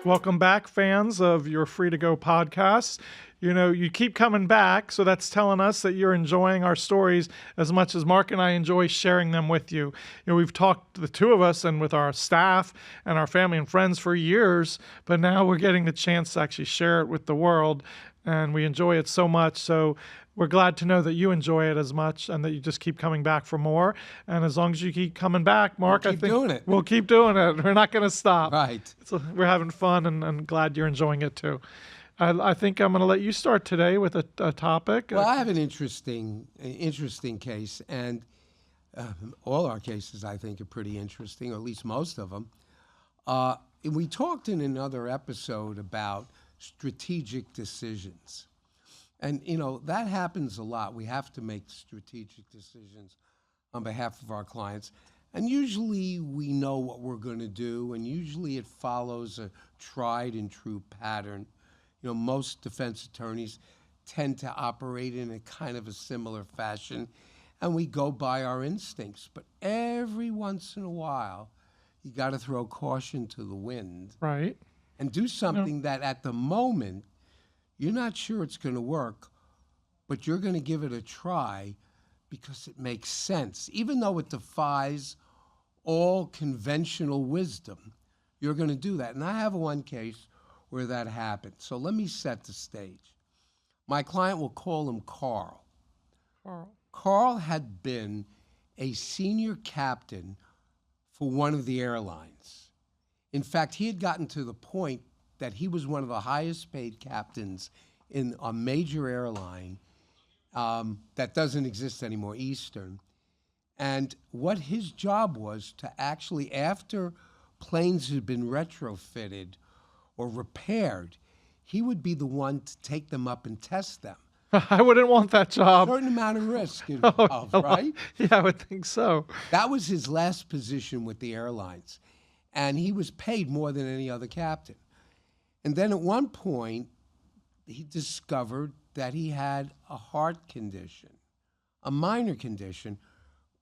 Welcome back, fans of your Free to Go podcast. You know, you keep coming back, so that's telling us that you're enjoying our stories as much as Mark and I enjoy sharing them with you. You know, we've talked, the two of us, and with our staff and our family and friends for years, but now we're getting the chance to actually share it with the world, and we enjoy it so much. So we're glad to know that you enjoy it as much and that you just keep coming back for more. And as long as you keep coming back, Mark, We'll I keep think doing it. we'll keep doing it. We're not going to stop. Right. So we're having fun, and glad you're enjoying it too. I think I'm going to let you start today with a topic. Well, I have an interesting case, and all our cases, I think, are pretty interesting, or at least most of them. We talked in another episode about strategic decisions. And, you know, that happens a lot. We have to make strategic decisions on behalf of our clients. And usually we know what we're going to do, and usually it follows a tried and true pattern. You know, most defense attorneys tend to operate in a kind of a similar fashion, and we go by our instincts. But every once in a while, you got to throw caution to the wind. Right. And do something that at the moment, you're not sure it's going to work, but you're going to give it a try because it makes sense. Even though it defies all conventional wisdom, you're going to do that. And I have one case where that happened. So let me set the stage. My client, will call him Carl. Carl had been a senior captain for one of the airlines. In fact, he had gotten to the point that he was one of the highest paid captains in a major airline that doesn't exist anymore, Eastern. And what his job was to actually, after planes had been retrofitted or repaired, he would be the one to take them up and test them. I wouldn't want that job. A certain amount of risk involved, right? Yeah, I would think so. That was his last position with the airlines. And he was paid more than any other captain. And then at one point, he discovered that he had a heart condition, a minor condition,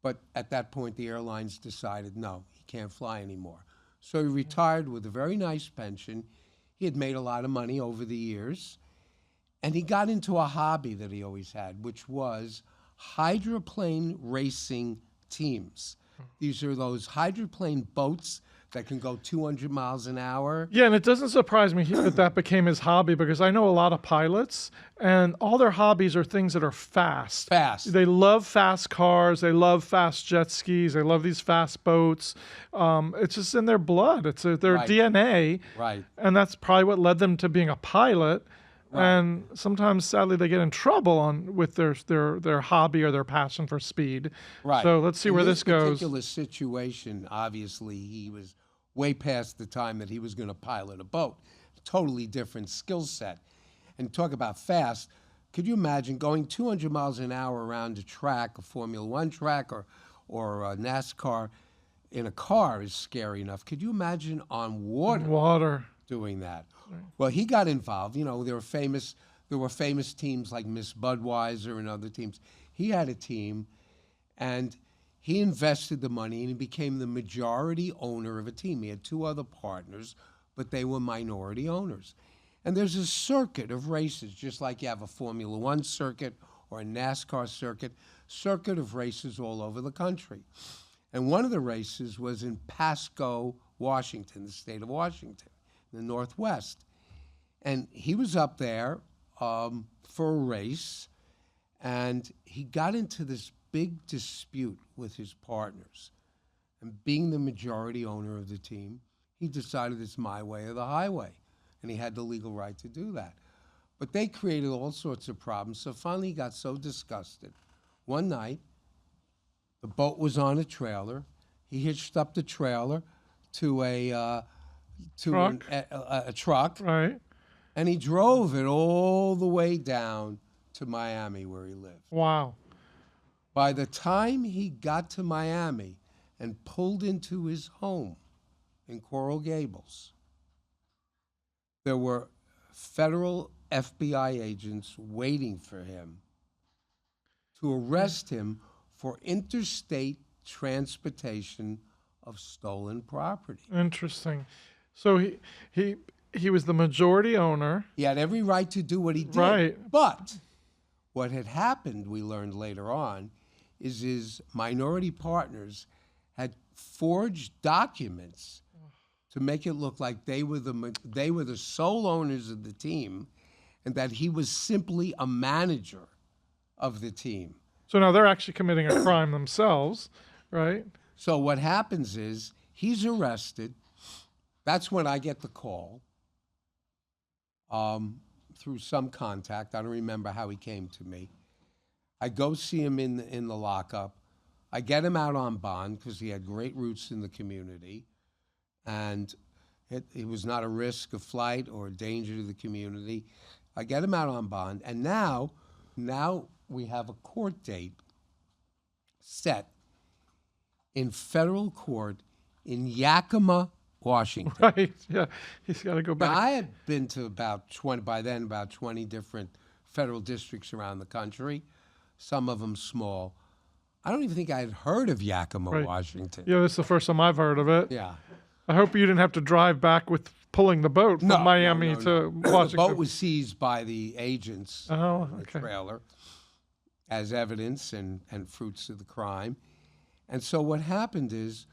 but at that point, the airlines decided, no, he can't fly anymore. So he retired with a very nice pension. He had made a lot of money over the years, and he got into a hobby that he always had, which was hydroplane racing teams. These are those hydroplane boats that can go 200 miles an hour. Yeah, and it doesn't surprise me that that became his hobby, because I know a lot of pilots, and all their hobbies are things that are fast. Fast. They love fast cars. They love fast jet skis. They love these fast boats. It's just in their blood. It's their Right. DNA. Right. And that's probably what led them to being a pilot. Right. And sometimes, sadly, they get in trouble with their hobby or their passion for speed. Right. So let's see where this goes. In this particular situation, obviously, he was way past the time that he was going to pilot a boat. Totally different skill set. And talk about fast. Could you imagine going 200 miles an hour around a track, a Formula One track or a NASCAR in a car is scary enough. Could you imagine on water doing that? Right. Well, he got involved. You know, there were famous teams like Miss Budweiser and other teams. He had a team, and he invested the money, and he became the majority owner of a team. He had two other partners, but they were minority owners. And there's a circuit of races, just like you have a Formula One circuit or a NASCAR circuit of races all over the country. And one of the races was in Pasco, Washington, the state of Washington, in the Northwest. And he was up there for a race, and he got into this big dispute with his partners. And being the majority owner of the team, he decided it's my way or the highway. And he had the legal right to do that. But they created all sorts of problems. So finally he got so disgusted. One night, the boat was on a trailer. He hitched up the trailer to a truck. Right. And he drove it all the way down to Miami, where he lived. Wow. By the time he got to Miami and pulled into his home in Coral Gables, there were federal FBI agents waiting for him to arrest him for interstate transportation of stolen property. Interesting. So he he was the majority owner. He had every right to do what he did. Right. But what had happened, we learned later on, is his minority partners had forged documents to make it look like they were the sole owners of the team, and that he was simply a manager of the team. So now they're actually committing a crime themselves, right? So what happens is he's arrested. That's when I get the call through some contact. I don't remember how he came to me. I go see him in the lockup. I get him out on bond because he had great roots in the community, and it was not a risk of flight or danger to the community. I get him out on bond, and now we have a court date set in federal court in Yakima, Washington. Right, yeah. He's got to go back. Now, I had been to about 20 different federal districts around the country, some of them small. I don't even think I had heard of Yakima, Right. Washington. Yeah, this is the first time I've heard of it. Yeah. I hope you didn't have to drive back with pulling the boat from Miami to The Washington. boat was seized by the agents Oh, in the okay. trailer as evidence and fruits of the crime. And so what happened is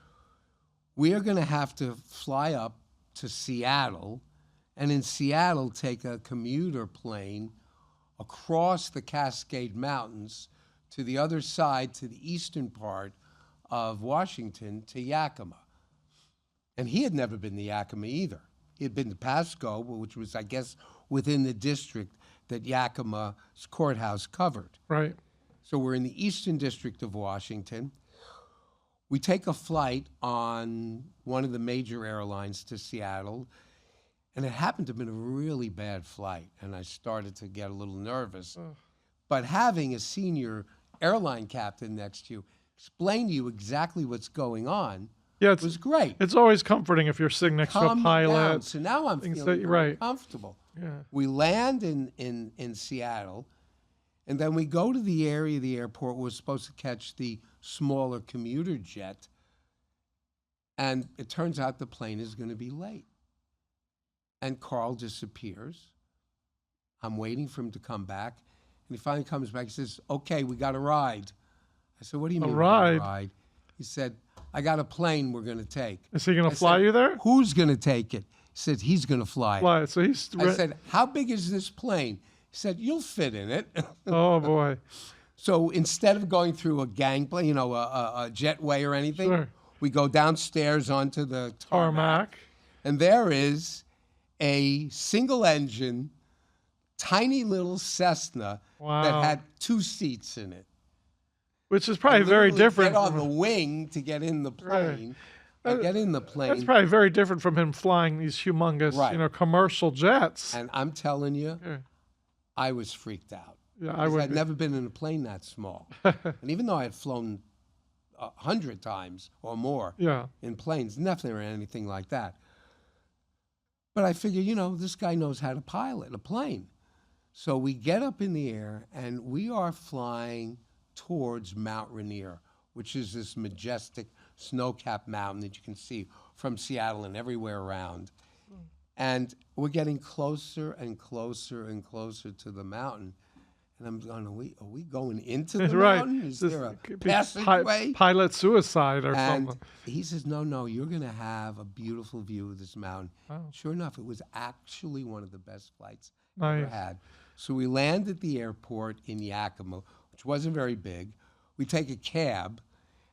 we are going to have to fly up to Seattle, and in Seattle take a commuter plane across the Cascade Mountains to the other side, to the eastern part of Washington, to Yakima. And he had never been to Yakima either. He had been to Pasco, which was, I guess, within the district that Yakima's courthouse covered. Right. So we're in the eastern district of Washington. We take a flight on one of the major airlines to Seattle, and it happened to have been a really bad flight, and I started to get a little nervous. But having a senior airline captain next to you explain to you exactly what's going on was great. It's always comforting if you're sitting next to a Calm me down. pilot. So now I'm things feeling that- very right. comfortable. Yeah. We land in Seattle, and then we go to the area of the airport. We're supposed to catch the smaller commuter jet, and it turns out the plane is going to be late. And Carl disappears. I'm waiting for him to come back, and he finally comes back. He says, "Okay, we got a ride." I said, "What do you mean we got ride? a ride?" He said, "I got a plane we're going to take." Is he going I to fly said, you there? "Who's going to take it?" He said, "He's going to fly it." Fly. So he's. I said, "How big is this plane?" He said, "You'll fit in it." Oh boy. So instead of going through a gangplane, a jetway or anything, Sure. we go downstairs onto the tarmac, Tarmac. and there is a single-engine, tiny little Cessna Wow. that had 2 seats in it. Which is probably I very literally different. Get on from- the wing to get in the plane. I get in the plane. That's probably very different from him flying these humongous, Right. commercial jets. And I'm telling you, Yeah. I was freaked out. Yeah, I 'Cause would. I'd be. never been in a plane that small. And even though I had flown 100 times or more Yeah. in planes, nothing or anything like that. But I figure, this guy knows how to pilot a plane. So we get up in the air, and we are flying towards Mount Rainier, which is this majestic snow-capped mountain that you can see from Seattle and everywhere around. And we're getting closer and closer and closer to the mountain. And I'm going, are we going into the Right. mountain? Is This there a could be passageway? pilot suicide or And something. he says, no, you're going to have a beautiful view of this mountain. Wow. Sure enough, it was actually one of the best flights I ever Nice. had. So we land at the airport in Yakima, which wasn't very big. We take a cab,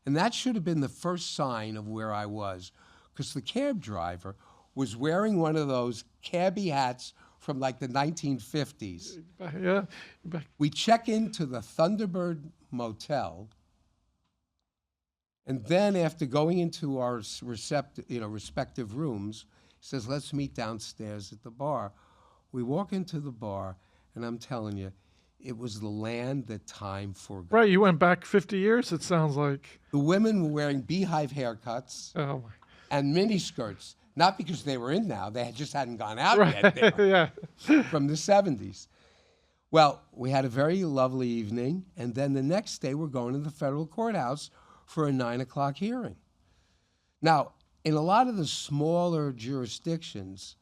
and that should have been the first sign of where I was, because the cab driver was wearing one of those cabbie hats from like the 1950s. Yeah. We check into the Thunderbird Motel, and then after going into our respective rooms, he says, "Let's meet downstairs at the bar." We walk into the bar, and I'm telling you, it was the land that time forgot. Right. You went back 50 years, it sounds like. The women were wearing beehive haircuts Oh, my. and miniskirts, not because they were in now, they just hadn't gone out Right. yet. They were Yeah. from the 70s. Well, we had a very lovely evening, and then the next day we're going to the federal courthouse for a 9 o'clock hearing. Now, in a lot of the smaller jurisdictions,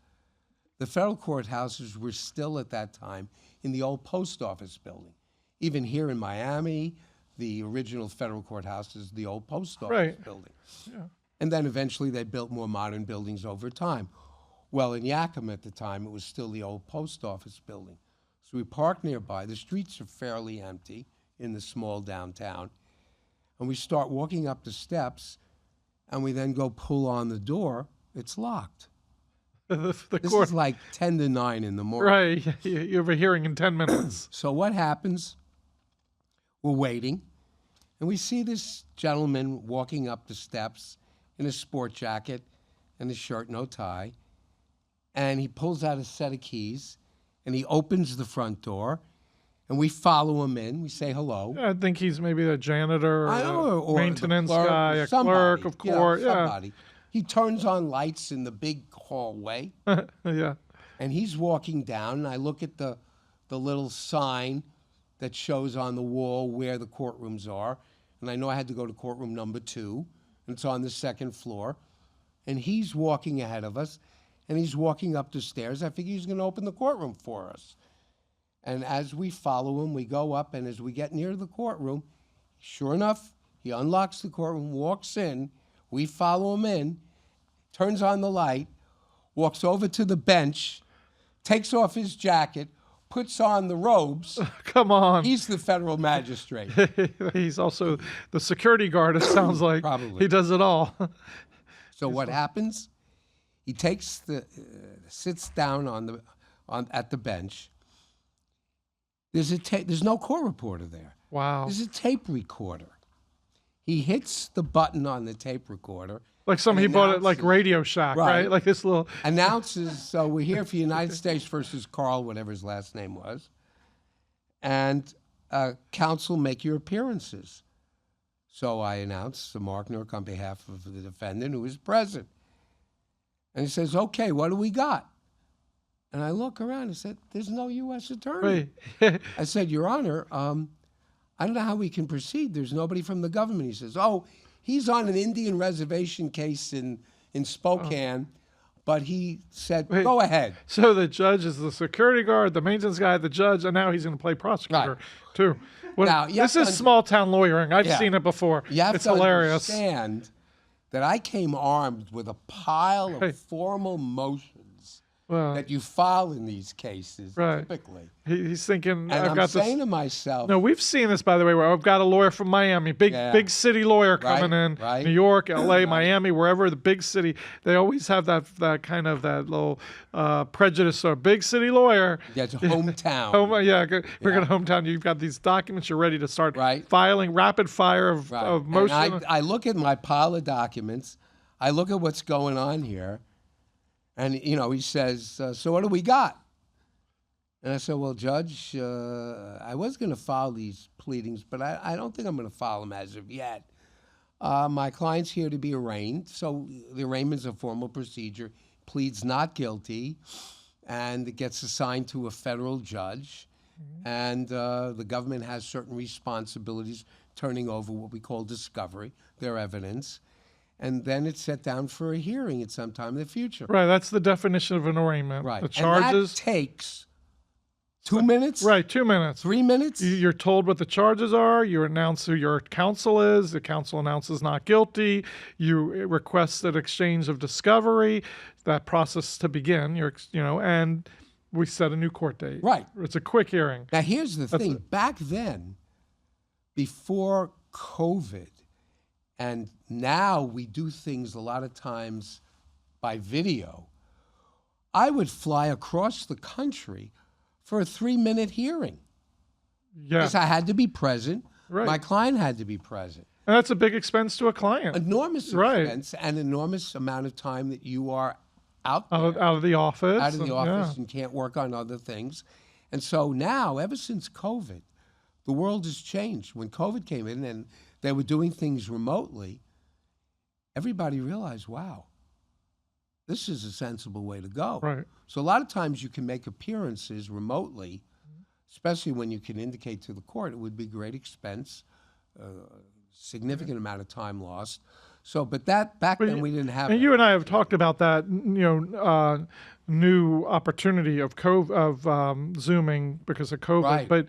The federal courthouses were still at that time in the old post office building. Even here in Miami, the original federal courthouse is the old post office building. Yeah. And then eventually they built more modern buildings over time. Well, in Yakima at the time, it was still the old post office building. So we park nearby. The streets are fairly empty in the small downtown. And we start walking up the steps, and we then go pull on the door. It's locked. This is like 10 to 9 in the morning. Right. You have a hearing in 10 minutes. So what happens? We're waiting, and we see this gentleman walking up the steps in a sport jacket and a shirt, no tie. And he pulls out a set of keys, and he opens the front door, and we follow him in. We say hello. I think he's maybe a janitor or maintenance clerk, guy, a clerk of court. Somebody. He turns on lights in the big hallway. Yeah. And he's walking down, and I look at the little sign that shows on the wall where the courtrooms are. And I know I had to go to courtroom number 2, and it's on the 2nd floor. And he's walking ahead of us, and he's walking up the stairs. I figure he's going to open the courtroom for us. And as we follow him, we go up, and as we get near the courtroom, sure enough, he unlocks the courtroom, walks in. We follow him in, turns on the light, walks over to the bench, takes off his jacket, puts on the robes. Come on. He's the federal magistrate. He's also the security guard, it sounds like. Probably. He does it all. So what happens? He takes sits down at the bench. There's no court reporter there. Wow. There's a tape recorder. He hits the button on the tape recorder. Like he bought it like Radio Shack, right? Like this little... Announces, so we're here for United States versus Carl, whatever his last name was. And counsel, make your appearances. So I announce the Mark on behalf of the defendant who is present. And he says, okay, what do we got? And I look around and said, there's no U.S. attorney. Right. I said, Your Honor, I don't know how we can proceed. There's nobody from the government. He says, oh, he's on an Indian reservation case in Spokane, but he said, go ahead. So the judge is the security guard, the maintenance guy, the judge, and now he's going to play prosecutor, too. Well, Now, this is small-town lawyering. I've seen it before. You have it's to hilarious. understand that I came armed with a pile of formal motions that you file in these cases, typically. He's thinking, And I've I'm got saying this. to myself... No, we've seen this, by the way, where I've got a lawyer from Miami, big city lawyer coming in, New York, L.A., Miami, wherever, the big city. They always have that kind of that little prejudice. So a big city lawyer. Yeah, it's hometown. We're going to hometown. You've got these documents. You're ready to start filing rapid fire of motion. And I look at my pile of documents. I look at what's going on here. And, he says, so what do we got? And I said, well, Judge, I was going to file these pleadings, but I don't think I'm going to file them as of yet. My client's here to be arraigned, so the arraignment's a formal procedure, pleads not guilty, and it gets assigned to a federal judge. And the government has certain responsibilities, turning over what we call discovery, their evidence. And then it's set down for a hearing at some time in the future. Right, that's the definition of an arraignment. Right. The charges. And that takes 2 minutes? Right, 2 minutes. 3 minutes? You're told what the charges are. You announce who your counsel is. The counsel announces not guilty. You request an exchange of discovery. That process to begin. And we set a new court date. Right. It's a quick hearing. Now, here's the thing. Back then, before COVID, and now we do things a lot of times by video, I would fly across the country for a 3-minute hearing. Yeah. Because I had to be present. Right. My client had to be present. And that's a big expense to a client. Enormous expense and enormous amount of time that you are out there. Out of the office. Out of the office and can't work on other things. And so now, ever since COVID, the world has changed. When COVID came in and they were doing things remotely, everybody realized, wow, this is a sensible way to go. Right. So a lot of times you can make appearances remotely, especially when you can indicate to the court it would be great expense, significant amount of time lost. So, but that back then we didn't have. And that. you and I have talked about that, new opportunity of Zooming because of COVID. Right. But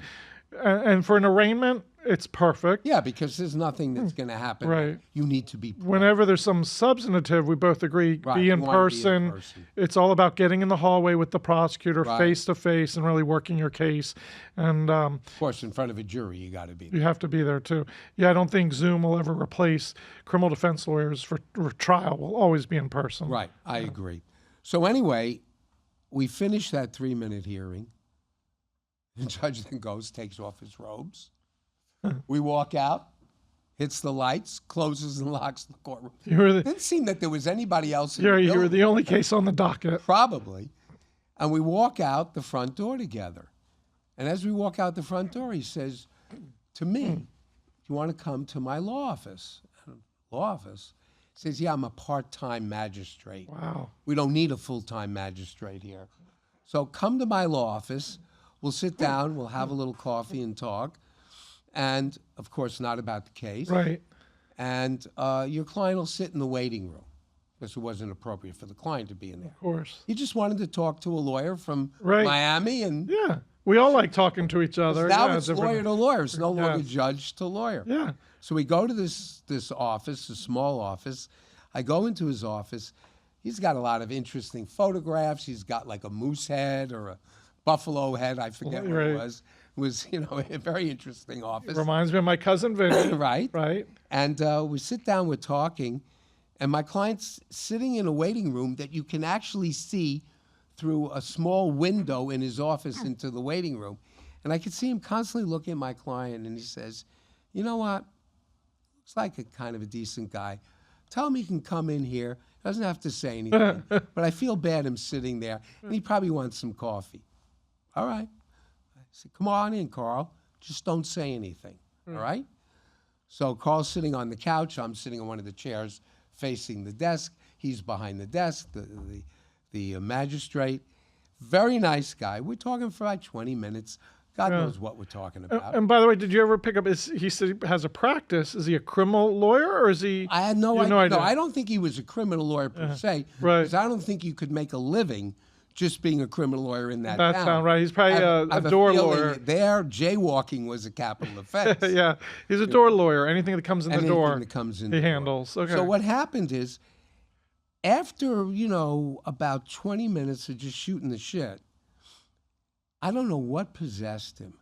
and for an arraignment, it's perfect. Yeah, because there's nothing that's going to happen. Right. You need to be. Whenever there's some substantive, we both agree, Right, be you in wanna be in person. person. It's all about getting in the hallway with the prosecutor Right. face to face and really working your case. And Of course, in front of a jury, you got to be. you have to be there too. Yeah, I don't think Zoom will ever replace criminal defense lawyers for trial. Will always be in person. Right, I agree. So anyway, we finished that 3-minute hearing. The judge then goes, takes off his robes. We walk out, hits the lights, closes and locks the courtroom. Didn't seem that there was anybody else in the You were building. the only case on the docket. Probably. And we walk out the front door together. And as we walk out the front door, he says to me, "Do you want to come to my law office?" Law office? He says, "Yeah, I'm a part-time magistrate. Wow. We don't need a full-time magistrate here. So come to my law office. We'll sit down. We'll have a little coffee and talk. And, of course, not about the case. Right. And your client will sit in the waiting room because it wasn't appropriate for the client to be in there. Of course. He just wanted to talk to a lawyer from Right. Miami. And Yeah. We all like talking to each other. now Yeah, it's different- lawyer to lawyer. It's no longer Yes. judge to lawyer. Yeah. So we go to this office, a small office. I go into his office. He's got a lot of interesting photographs. He's got like a moose head or a buffalo head. I forget what Right. it was. It was, a very interesting office. Reminds me of my cousin Vinny. Right. Right. And we sit down, we're talking, and my client's sitting in a waiting room that you can actually see through a small window in his office into the waiting room. And I could see him constantly looking at my client, and he says, "You know what? Looks like a kind of a decent guy. Tell him he can come in here. Doesn't have to say anything. But I feel bad him sitting there, and he probably wants some coffee." All right. I said, "Come on in, Carl. Just don't say anything." All right? So Carl's sitting on the couch. I'm sitting on one of the chairs facing the desk. He's behind the desk, the magistrate. Very nice guy. We're talking for like 20 minutes. God knows what we're talking about. And by the way, did you ever pick up? He said he has a practice. Is he a criminal lawyer or is he? I had no you have idea. no idea. No, I don't think he was a criminal lawyer per se. Right. Because I don't think you could make a living just being a criminal lawyer in that That town. sound right. He's probably I a have door feeling lawyer. There, jaywalking was a capital offense. Yeah, he's a door lawyer. Anything that comes in the door, Anything that comes in he the door. handles. Okay. So what happened is, after, about 20 minutes of just shooting the shit, I don't know what possessed him,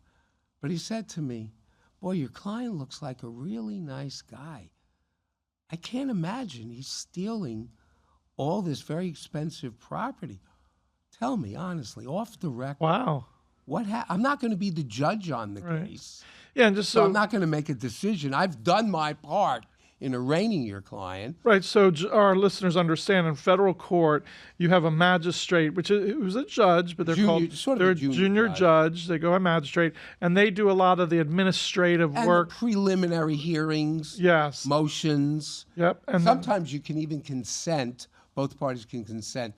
but he said to me, "Boy, your client looks like a really nice guy. I can't imagine he's stealing all this very expensive property. Tell me, honestly, off the record, Wow. what I'm not going to be the judge on the Right. case, Yeah, and just so so I'm not going to make a decision. I've done my part in arraigning your client." right, so our listeners understand. In federal court, you have a magistrate, who's a judge, but they're Junior- sort of they're a a junior junior judge. They go a magistrate, and they do a lot of the administrative And work. the preliminary hearings, Yes. motions. Yep. And then- Sometimes you can even consent, both parties can consent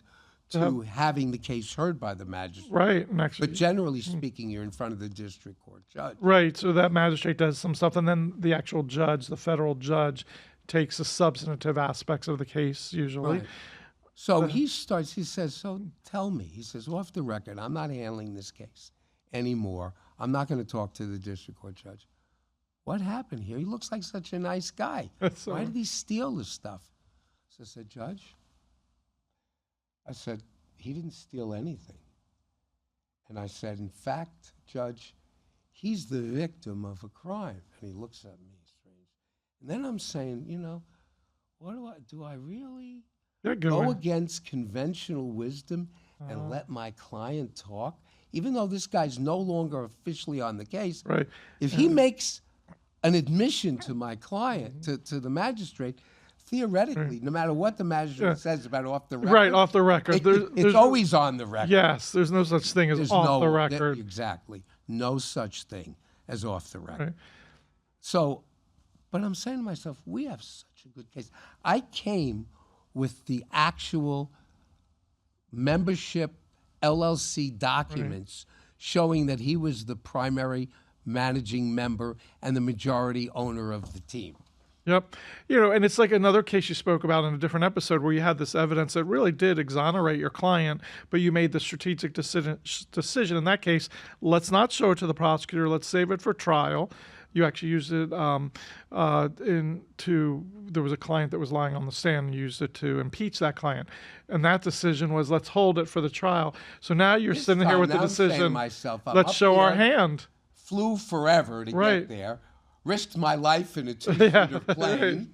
to having the case heard by the magistrate. right, and actually, But generally speaking, you're in front of the district court judge. right. So that magistrate does some stuff, and then the actual judge, the federal judge, takes the substantive aspects of the case usually. Right. So he says, "So tell me," he says, "off the record, I'm not handling this case anymore. I'm not going to talk to the district court judge. What happened here? He looks like such a nice guy. So- Why did he steal this stuff?" So I said, "Judge," I said, "he didn't steal anything." And I said, "In fact, Judge, he's the victim of a crime." And he looks at me strange. And then I'm saying, what do I really Yeah, good go one. against conventional wisdom and let my client talk? Even though this guy's no longer officially on the case, Right. if he makes an admission to my client, to the magistrate, theoretically, no matter what the magistrate says about off the record, Right, off the record. it's There's always on the record. yes. There's no such thing as There's off the record. Exactly. No such thing as off the record. Right. So, but I'm saying to myself, we have such a good case. I came with the actual membership LLC documents showing that he was the primary managing member and the majority owner of the team. Yep. And it's like another case you spoke about in a different episode where you had this evidence that really did exonerate your client, but you made the strategic decision in that case, let's not show it to the prosecutor, let's save it for trial. You actually used it there was a client that was lying on the stand and used it to impeach that client. And that decision was, let's hold it for the trial. So now you're This sitting here time, with the now I'm saying to decision, myself, I'm let's up show our there, hand. flew forever to Right. get there, risked my life in a two-seater plane,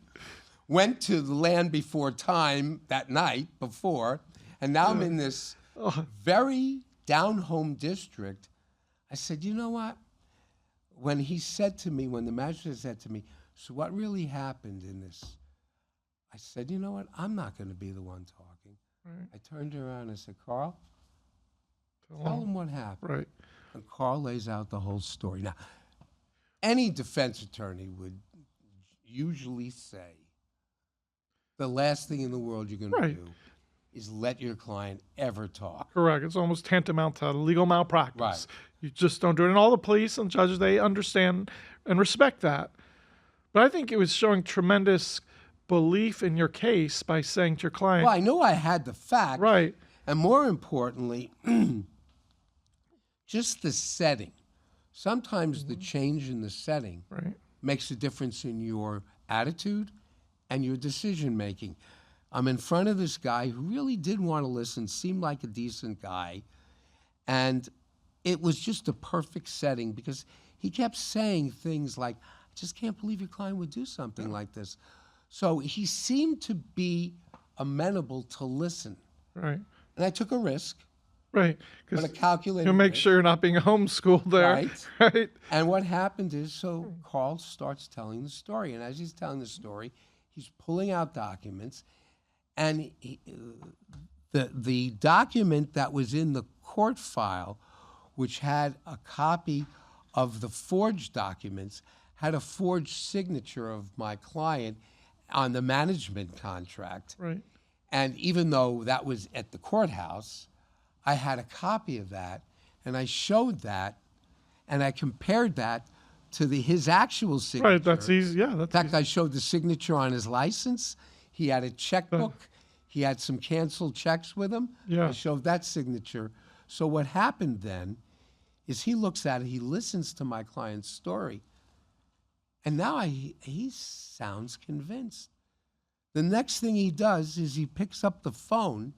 went to the land before time that night before, and now I'm in this very down-home district. I said, you know what? When the magistrate said to me, so what really happened in this? I said, you know what? I'm not going to be the one talking. Right. I turned around and I said, Carl, tell him what happened. Right. And Carl lays out the whole story. Now, any defense attorney would usually say the last thing in the world you're going to do is let your client ever talk. Correct. It's almost tantamount to legal malpractice. Right. You just don't do it. And all the police and judges, they understand and respect that. But I think it was showing tremendous belief in your case by saying to your client, Well, I knew I had the facts. right, And more importantly, just the setting. Sometimes the change in the setting right, makes a difference in your attitude and your decision making. I'm in front of this guy who really did want to listen, seemed like a decent guy, and it was just a perfect setting because he kept saying things like, I just can't believe your client would do something like this. So he seemed to be amenable to listen. right, And I took a risk, right. but a Because calculated you'll make risk. sure you're not being homeschooled there. Right. Right. And what happened is, so Carl starts telling the story. And as he's telling the story, he's pulling out documents. And the document that was in the court file, which had a copy of the forged documents, had a forged signature of my client on the management contract. Right. And even though that was at the courthouse, I had a copy of that, and I showed that, and I compared that to his actual signature. Right. That's easy. Yeah. In That's fact, easy. I showed the signature on his license. He had a checkbook. He had some canceled checks with him. Yeah. I showed that signature. So what happened then is he looks at it, he listens to my client's story, and now he sounds convinced. The next thing he does is he picks up the phone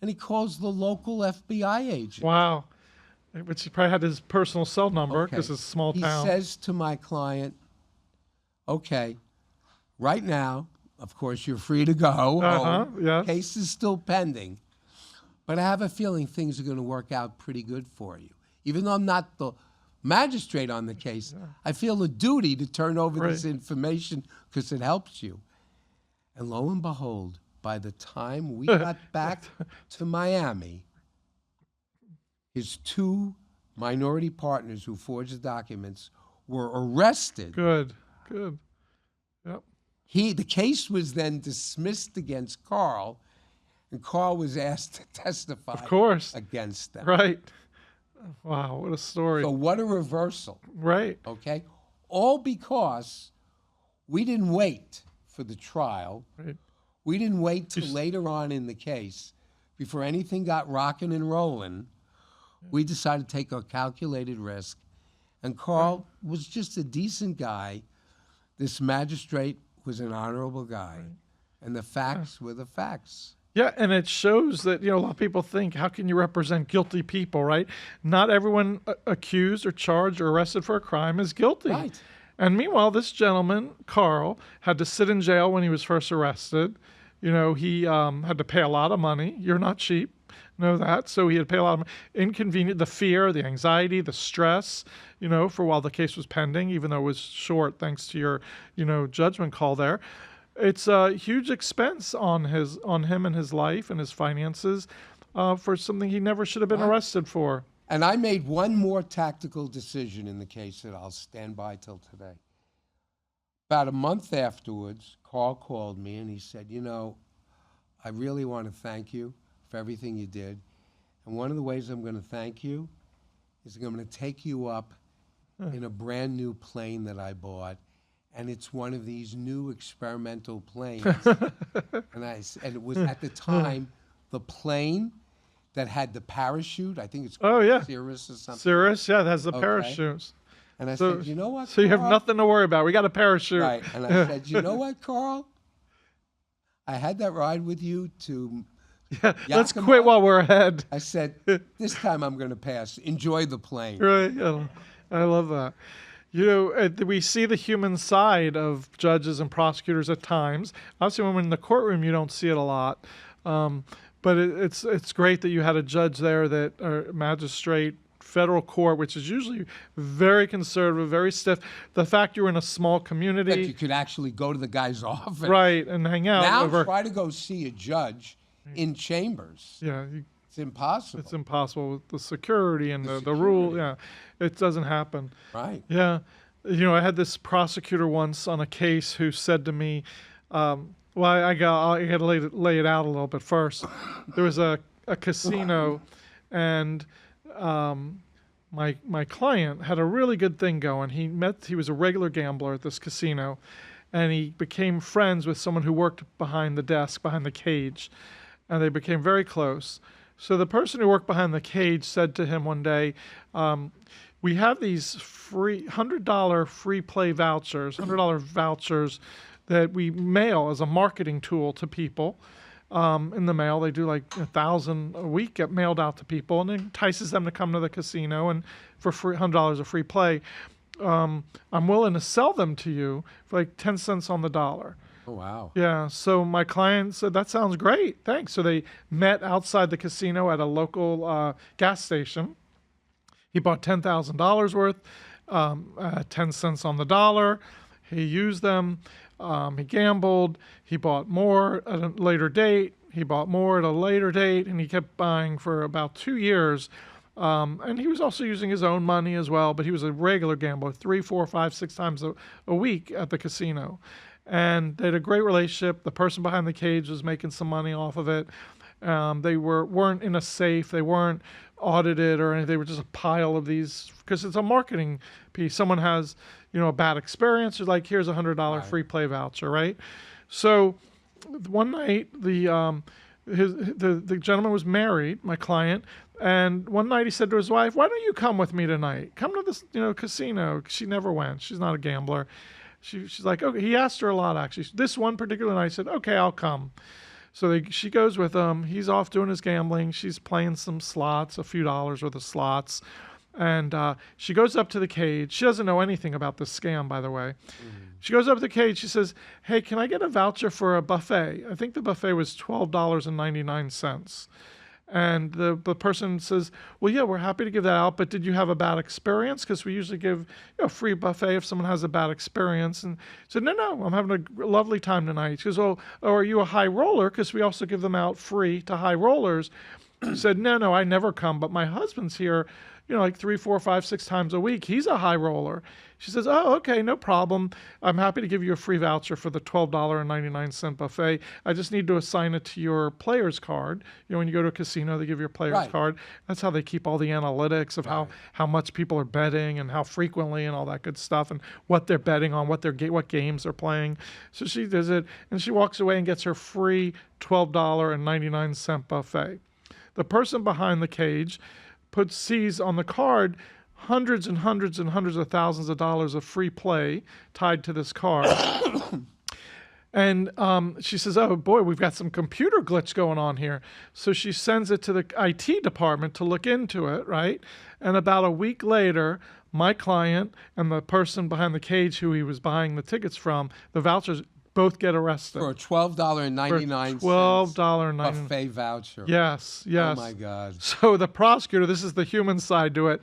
and he calls the local FBI agent. Wow. Which he probably had his personal cell number Okay. because it's a small He town. says to my client, okay, right now, of course, you're free to go home. Yes. Case is still pending. But I have a feeling things are going to work out pretty good for you. Even though I'm not the magistrate on the case, I feel a duty to turn over this information because it helps you. And lo and behold, by the time we got back to Miami, his two minority partners who forged the documents were arrested. Good. Good. Yep. The case was then dismissed against Carl, and Carl was asked to testify Of course. against them. Right. Wow. What a story. So what a reversal, Right. okay? All because we didn't wait for the trial. Right. We didn't wait till later on in the case before anything got rocking and rolling. We decided to take a calculated risk, and Carl was just a decent guy. This magistrate was an honorable guy, and the facts were the facts. Yeah, and it shows that, a lot of people think, how can you represent guilty people, right? Not everyone accused or charged or arrested for a crime is guilty. Right. And meanwhile, this gentleman, Carl, had to sit in jail when he was first arrested. He had to pay a lot of money. You're not cheap. Know that. So he had to pay a lot of money. Inconvenient, the fear, the anxiety, the stress, for while the case was pending, even though it was short thanks to your, judgment call there. It's a huge expense on him and his life and his finances for something he never should have been arrested for. And I made one more tactical decision in the case that I'll stand by till today. About a month afterwards, Carl called me and he said, I really want to thank you for everything you did. And one of the ways I'm going to thank you is I'm going to take you up in a brand new plane that I bought, and it's one of these new experimental planes. And it was at the time the plane that had the parachute. I think it's called Cirrus or something. Cirrus, yeah, that has the parachutes. And I said, you know what, So you have Carl? nothing to worry about. We got a parachute. Right. And I said, you know what, Carl? I had that ride with you to Let's quit while we're ahead. I said, this time I'm going to pass. Enjoy the plane. Right. I love that. You know, we see the human side of judges and prosecutors at times. Obviously, when we're in the courtroom, you don't see it a lot. But it's great that you had a judge there, or magistrate, federal court, which is usually very conservative, very stiff. The fact you were in a small community. That you could actually go to the guy's office. Right, and hang out. Now try to go see a judge in chambers. Yeah. It's impossible. It's impossible with the security and the rule. Yeah, it doesn't happen. Right. Yeah. You know, I had this prosecutor once on a case who said to me, well, I got to lay it out a little bit first. There was a casino, and my client had a really good thing going. He was a regular gambler at this casino, and he became friends with someone who worked behind the desk, behind the cage, and they became very close. So the person who worked behind the cage said to him one day, we have these free $100 free play vouchers, $100 vouchers that we mail as a marketing tool to people. In the mail, they do like 1,000 a week, get mailed out to people, and it entices them to come to the casino, and for $100 of free play. I'm willing to sell them to you for like 10 cents on the dollar. Oh, wow. Yeah, so my client said, that sounds great, thanks. So they met outside the casino at a local gas station. He bought $10,000 worth, 10 cents on the dollar. He used them. He gambled. He bought more at a later date. He bought more at a later date, and he kept buying for about 2 years. And he was also using his own money as well, but he was a regular gambler, 3, 4, 5, 6 times a week at the casino. And they had a great relationship. The person behind the cage was making some money off of it. They weren't in a safe. They weren't audited or anything. They were just a pile of these, because it's a marketing piece. Someone has, a bad experience. It's like, here's a $100 free play voucher, right? So one night, the gentleman was married, my client, and one night he said to his wife, "Why don't you come with me tonight? Come to this, casino." She never went. She's not a gambler. She's like, okay. He asked her a lot, actually. This one particular night, said, "Okay, I'll come." So she goes with him. He's off doing his gambling. She's playing some slots, a few dollars worth of slots. And she goes up to the cage. She doesn't know anything about this scam, by the way. She goes up to the cage. She says, "Hey, can I get a voucher for a buffet?" I think the buffet was $12.99. And the person says, "Well, yeah, we're happy to give that out, but did you have a bad experience? Because we usually give a free buffet if someone has a bad experience." And she said, No, I'm having a lovely time tonight. She goes, "Oh, are you a high roller? Because we also give them out free to high rollers." She said, No, I never come, but my husband's here, like 3, 4, 5, 6 times a week. He's a high roller. She says, "Oh, okay, no problem. I'm happy to give you a free voucher for the $12.99 buffet. I just need to assign it to your player's card." When you go to a casino, they give you a player's card. That's how they keep all the analytics of how much people are betting and how frequently and all that good stuff, and what they're betting on, what games they're playing. So she does it, and she walks away and gets her free $12.99 buffet. The person behind the cage sees on the card hundreds and hundreds and hundreds of thousands of dollars of free play tied to this card. And she says, "Oh boy, we've got some computer glitch going on here." So she sends it to the IT department to look into it, right? And about a week later, my client and the person behind the cage who he was buying the tickets from, the vouchers, both get arrested. For a $12.99 buffet voucher. Yes. Oh, my God. So the prosecutor, this is the human side to it,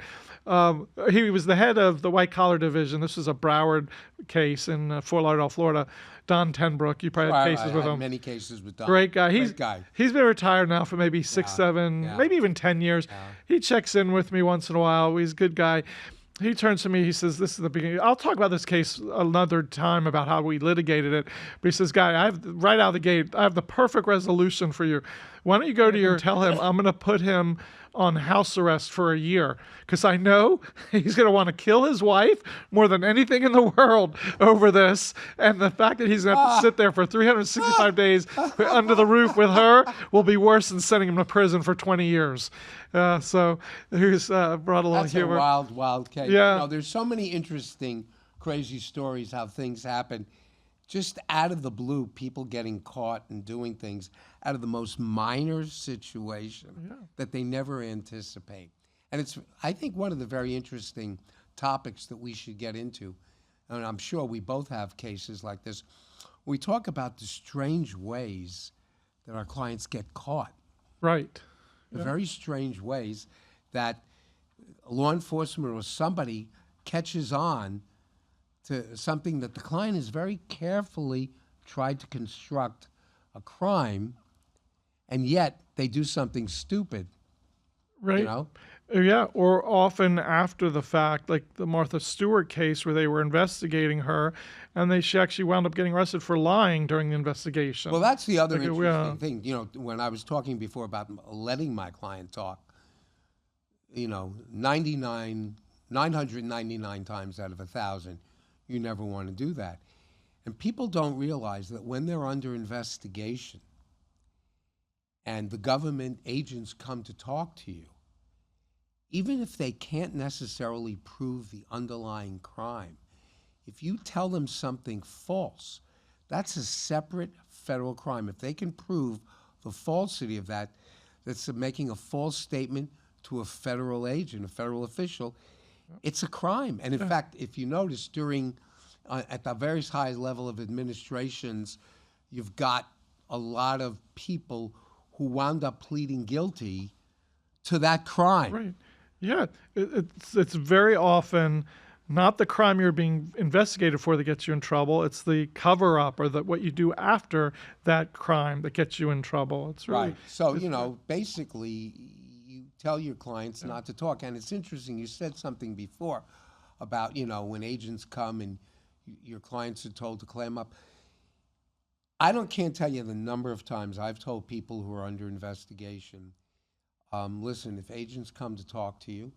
he was the head of the white-collar division. This was a Broward case in Fort Lauderdale, Florida. Don Tenbrook, you probably had cases with him. Many cases with Don. Great guy. He's been retired now for maybe 6, 7, maybe even 10 years. Yeah. He checks in with me once in a while. He's a good guy. He turns to me, he says, "This is the beginning. I'll talk about this case another time about how we litigated it." But he says, "Guy, right out of the gate, I have the perfect resolution for you. Why don't you go to your tell him I'm going to put him on house arrest for a year because I know he's going to want to kill his wife more than anything in the world over this, and the fact that he's going to have to sit there for 365 days under the roof with her will be worse than sending him to prison for 20 years. So here's brought along That's humor. a wild case. Yeah. You know, there's so many interesting, crazy stories how things happen. Just out of the blue, people getting caught and doing things out of the most minor situation that they never anticipate. And it's, I think, one of the very interesting topics that we should get into, and I'm sure we both have cases like this. We talk about the strange ways that our clients get caught. Right. The very strange ways that law enforcement or somebody catches on to something that the client has very carefully tried to construct a crime, and yet they do something stupid. Right. You know? Yeah, or often after the fact, like the Martha Stewart case where they were investigating her, and she actually wound up getting arrested for lying during the investigation. Well, that's the other Like, interesting thing. You know, when I was talking before about letting my client talk, you know, 999 times out of 1,000, you never want to do that. And people don't realize that when they're under investigation and the government agents come to talk to you, even if they can't necessarily prove the underlying crime, if you tell them something false, that's a separate federal crime. If they can prove the falsity of that, that's making a false statement to a federal agent, a federal official, it's a crime. And in fact, if you notice, during at the very high level of administrations, you've got a lot of people who wound up pleading guilty to that crime. Right. Yeah. It's very often not the crime you're being investigated for that gets you in trouble. It's the cover up or what you do after that crime that gets you in trouble. It's really right. So, you know, basically, you tell your clients not to talk. And it's interesting, you said something before about, you know, when agents come and your clients are told to clam up. Can't tell you the number of times I've told people who are under investigation, listen, if agents come to talk to you,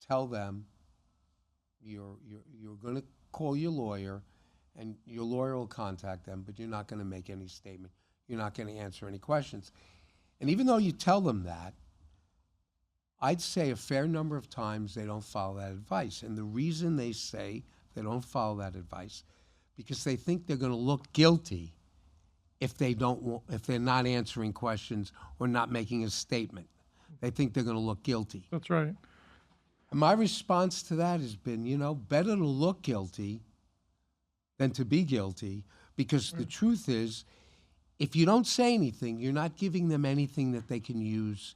tell them you're going to call your lawyer, and your lawyer will contact them, but you're not going to make any statement. You're not going to answer any questions. And even though you tell them that, I'd say a fair number of times they don't follow that advice. And the reason they say they don't follow that advice, because they think they're going to look guilty if they're not answering questions or not making a statement. They think they're going to look guilty. That's right. And my response to that has been, you know, better to look guilty than to be guilty, because the truth is, if you don't say anything, you're not giving them anything that they can use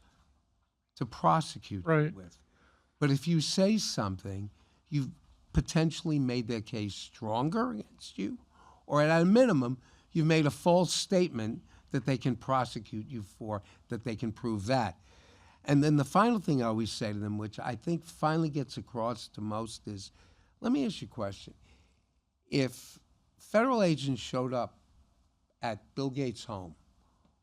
to prosecute you with. But if you say something, you've potentially made their case stronger against you, or at a minimum, you've made a false statement that they can prosecute you for, that they can prove that. And then the final thing I always say to them, which I think finally gets across to most, is, let me ask you a question. If federal agents showed up at Bill Gates' home,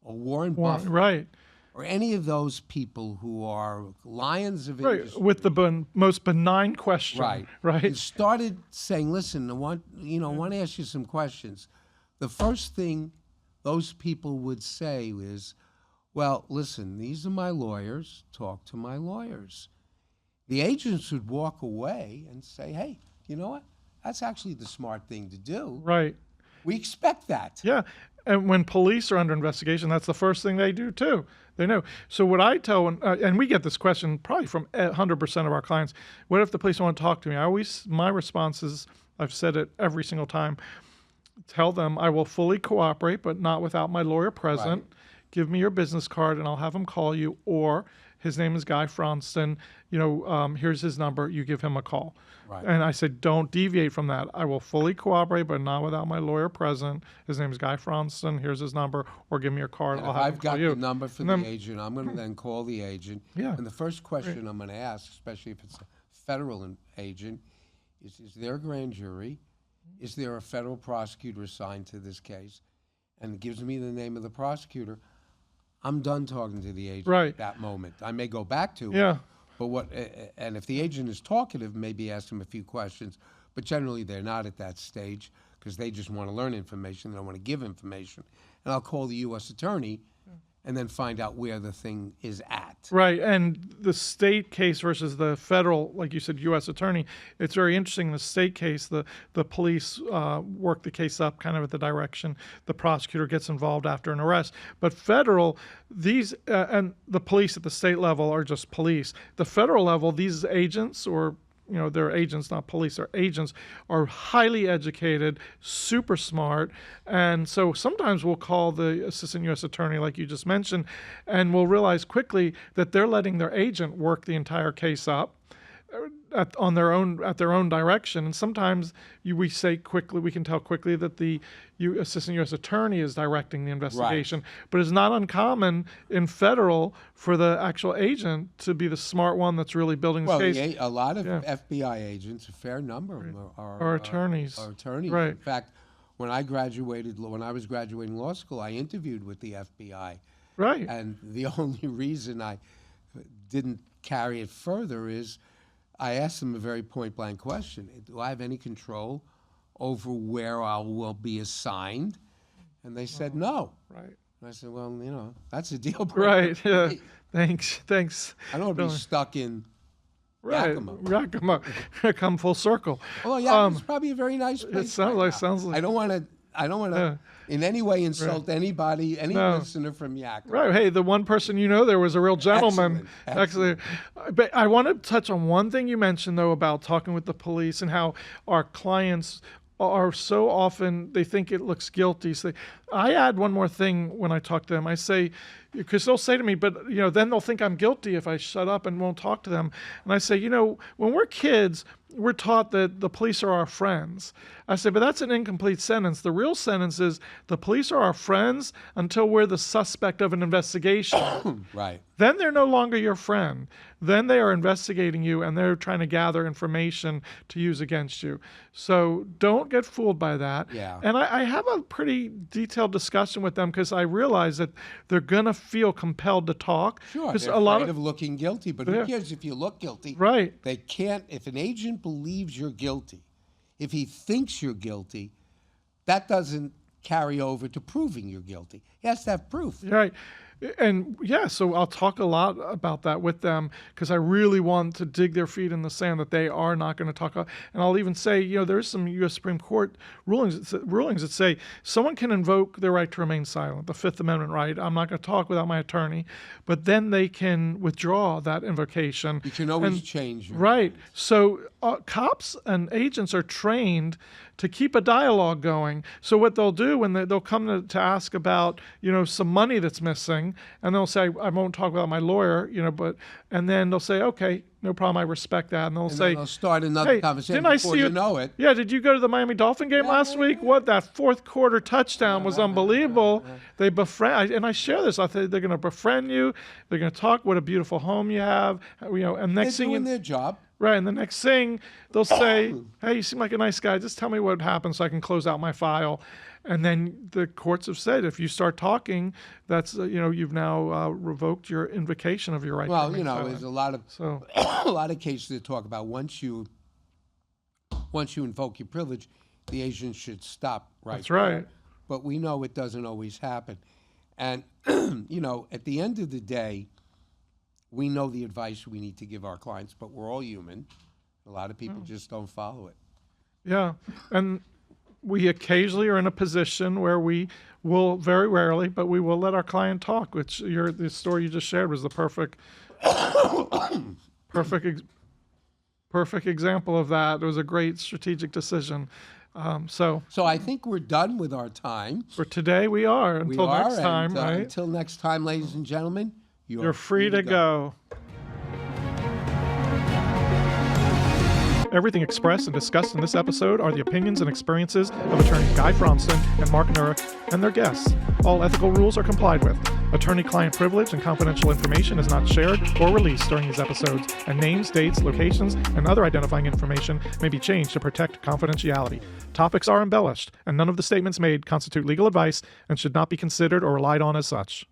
or Warren Buffett, or any of those people who are lions of industry, with the most benign question, and started saying, listen, I want to ask you some questions, the first thing those people would say is, well, listen, these are my lawyers, talk to my lawyers. The agents would walk away and say, hey, you know what? That's actually the smart thing to do. Right. We expect that. Yeah. And when police are under investigation, that's the first thing they do too. They know. So what I tell, and we get this question probably from 100% of our clients, what if the police want to talk to me? My response is, I've said it every single time, tell them I will fully cooperate, but not without my lawyer present. Right. Give me your business card and I'll have him call you, or his name is Guy Fronston, here's his number, you give him a call. Right. And I said, don't deviate from that. I will fully cooperate, but not without my lawyer present. His name is Guy Fronston, here's his number, or give me your card, and I'll have him call you. I've got the number for the agent, I'm going to then call the agent. Yeah. And the first question I'm going to ask, especially if it's a federal agent, is there a grand jury? Is there a federal prosecutor assigned to this case? and gives me the name of the prosecutor, I'm done talking to the agent Right. at that moment. I may go back to it, Yeah. but and if the agent is talkative, maybe ask them a few questions, but generally they're not at that stage because they just want to learn information, they don't want to give information. And I'll call the U.S. attorney and then find out where the thing is at. Right, and the state case versus the federal, like you said, U.S. attorney, it's very interesting. The state case, the police work the case up kind of at the direction. The prosecutor gets involved after an arrest. But federal, these, and the police at the state level are just police. The federal level, these agents, or they're agents, not police, they're agents, are highly educated, super smart. And so sometimes we'll call the assistant U.S. attorney, like you just mentioned, and we'll realize quickly that they're letting their agent work the entire case up at their own direction. And sometimes we can tell quickly that the assistant U.S. attorney is directing the investigation. Right. But it's not uncommon in federal for the actual agent to be the smart one that's really building the case. A lot of FBI agents, a fair number of them are attorneys. Are attorneys. Right. In fact, when I was graduating law school, I interviewed with the FBI. Right. And the only reason I didn't carry it further is I asked them a very point-blank question. Do I have any control over where I will be assigned? And they said no. Right. And I said, well, that's a deal breaker. Right, yeah. Thanks. I don't want to be stuck in Yakima. Yakima. Come full circle. Well, Yakima's probably a very nice place. It sounds like. I don't want to in any way insult anybody, any listener from Yakima. Right. Hey, the one person there was a real gentleman. Excellent. But I want to touch on one thing you mentioned, though, about talking with the police and how our clients are so often, they think it looks guilty. So I add one more thing when I talk to them. I say, because they'll say to me, but then they'll think I'm guilty if I shut up and won't talk to them. And I say, when we're kids, we're taught that the police are our friends. I say, but that's an incomplete sentence. The real sentence is the police are our friends until we're the suspect of an investigation. Right. Then they're no longer your friend. Then they are investigating you and they're trying to gather information to use against you. So don't get fooled by that. Yeah. And I have a pretty detailed discussion with them because I realize that they're going to feel compelled to talk. Sure, they're afraid of looking guilty, but who cares if you look guilty? Right. They can't, if an agent believes you're guilty, if he thinks you're guilty, that doesn't carry over to proving you're guilty. He has to have proof. Right. And so I'll talk a lot about that with them because I really want to dig their feet in the sand that they are not going to talk. And I'll even say, there's some U.S. Supreme Court rulings that say someone can invoke their right to remain silent, the Fifth Amendment right. I'm not going to talk without my attorney, but then they can withdraw that invocation. You can always change. Right. So cops and agents are trained to keep a dialogue going. So what they'll do when they'll come to ask about, some money that's missing, and they'll say, I won't talk about my lawyer, and then they'll say, okay, no problem, I respect that. And they'll start another conversation before you know it. Yeah, did you go to the Miami Dolphin game last week? What, that fourth quarter touchdown was unbelievable. They befriend, and I share this. I think they're going to befriend you. They're going to talk, what a beautiful home you have, and next they're thing doing their job. Right, and the next thing they'll say, hey, you seem like a nice guy. Just tell me what happened so I can close out my file. And then the courts have said if you start talking, that's you've now revoked your invocation of your right. Well, to remain silent. there's a lot of a lot of cases that talk about once you invoke your privilege, the agent should stop right. That's right. There. But we know it doesn't always happen, and at the end of the day, we know the advice we need to give our clients, but we're all human. A lot of people just don't follow it. Yeah, and we occasionally are in a position where we will, very rarely, but we will let our client talk, which the story you just shared was the perfect example of that. It was a great strategic decision. So I think we're done with our time. For today, we are. Until next time, right? Until next time, ladies and gentlemen, you're free to go. Everything expressed and discussed in this episode are the opinions and experiences of attorneys Guy Fromston and Mark Nurek and their guests. All ethical rules are complied with. Attorney-client privilege and confidential information is not shared or released during these episodes, and names, dates, locations, and other identifying information may be changed to protect confidentiality. Topics are embellished, and none of the statements made constitute legal advice and should not be considered or relied on as such.